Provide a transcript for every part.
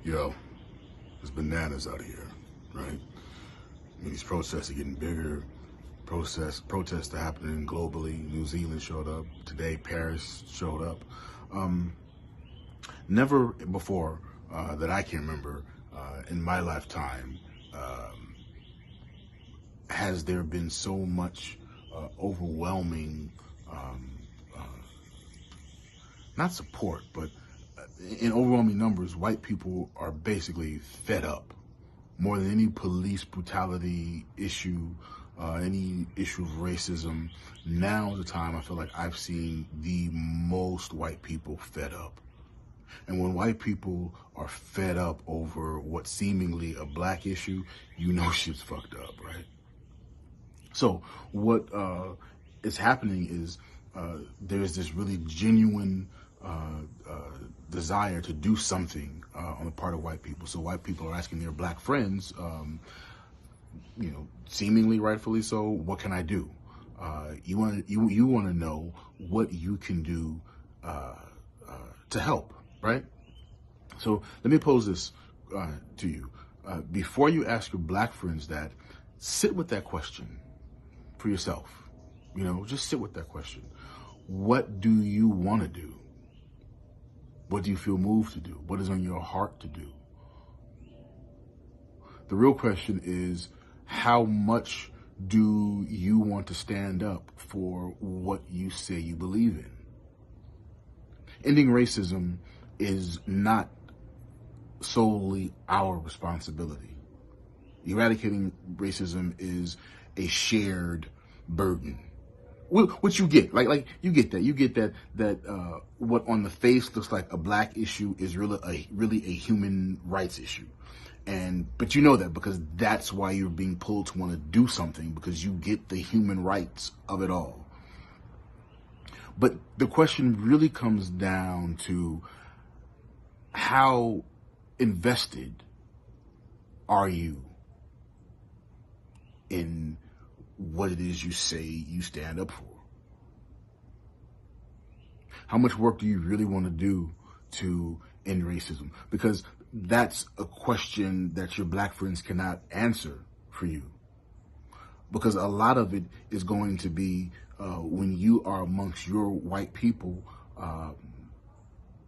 Yo, it's bananas out here, right? These protests are getting bigger. Protests are happening globally. New Zealand showed up. Today, Paris showed up. Um, Never before that I can remember in my lifetime has there been so much overwhelming, um, uh, not support, but in overwhelming numbers, white people are basically fed up more than any police brutality issue, any issue of racism. Now is the time I feel like I've seen the most white people fed up. And when white people are fed up over what's seemingly a black issue, you know shit's fucked up, right? So what is happening is there's this really genuine desire to do something on the part of white people. So white people are asking their black friends, seemingly rightfully so, what can I do? You want to know what you can do to help, right? So let me pose this to you. Before you ask your black friends that, sit with that question for yourself. Just sit with that question. What do you want to do? What do you feel moved to do? What is on your heart to do? The real question is, how much do you want to stand up for what you say you believe in? Ending racism is not solely our responsibility. Eradicating racism is a shared burden, which you get. Like you get that. You get that what on the face looks like a black issue is really a human rights issue. But you know that because that's why you're being pulled to want to do something, because you get the human rights of it all. But the question really comes down to, how invested are you in what it is you say you stand up for? How much work do you really want to do to end racism? Because that's a question that your black friends cannot answer for you. Because a lot of it is going to be when you are amongst your white people,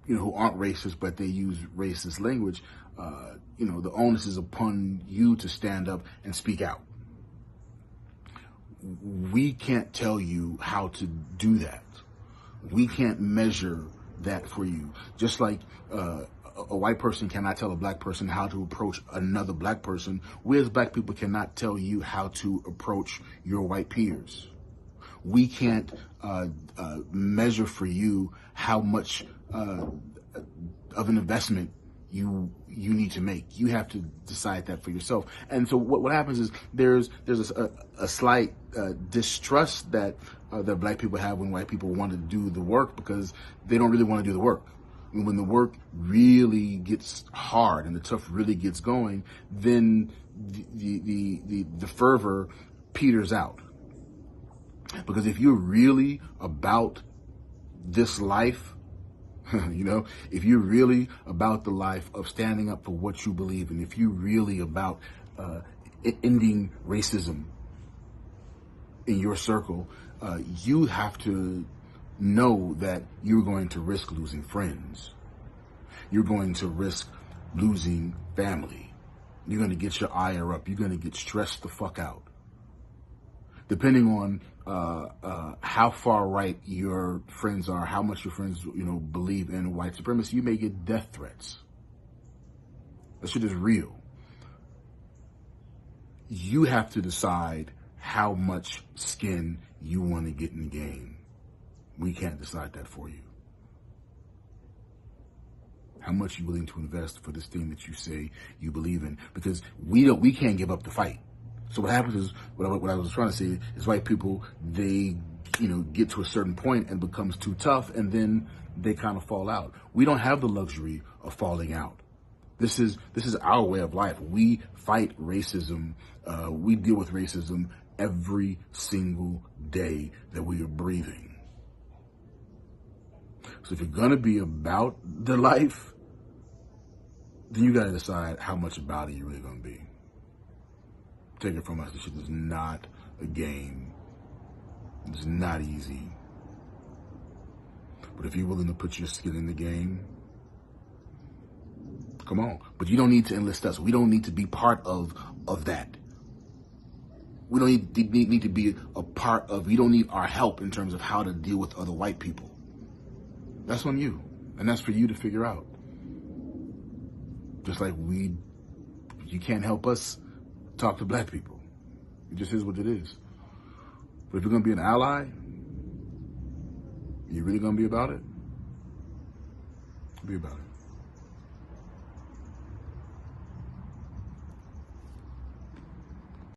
who aren't racist, but they use racist language, the onus is upon you to stand up and speak out. We can't tell you how to do that. We can't measure that for you. Just like a white person cannot tell a black person how to approach another black person, we as black people cannot tell you how to approach your white peers. We can't measure for you how much of an investment you need to make. You have to decide that for yourself. And so what happens is there's a slight distrust that that black people have when white people want to do the work, because they don't really want to do the work. And when the work really gets hard and the tough really gets going, then the fervor peters out. Because if you're really about this life, if you're really about the life of standing up for what you believe in, if you're really about ending racism in your circle, you have to know that you're going to risk losing friends. You're going to risk losing family. You're going to get your ire up. You're going to get stressed the fuck out. Depending on how far right your friends are, how much your friends, believe in white supremacy, you may get death threats. That shit is real. You have to decide how much skin you want to get in the game. We can't decide that for you. How much you're willing to invest for this thing that you say you believe in, because we can't give up the fight. So what happens is, what I was trying to say is, white people, they, get to a certain point and becomes too tough, and then they kind of fall out. We don't have the luxury of falling out. This is our way of life. We fight racism. We deal with racism every single day that we are breathing. So if you're gonna be about the life, then you got to decide how much about it you're really going to be. Take it from us. This shit is not a game. It's not easy. But if you're willing to put your skin in the game, come on. But you don't need to enlist us. We don't need to be part of that. We don't need to be a part of, you don't need our help in terms of how to deal with other white people. That's on you. And that's for you to figure out. Just like you can't help us talk to black people. It just is what it is. But if you're going to be an ally, you really going to be about it? Be about it.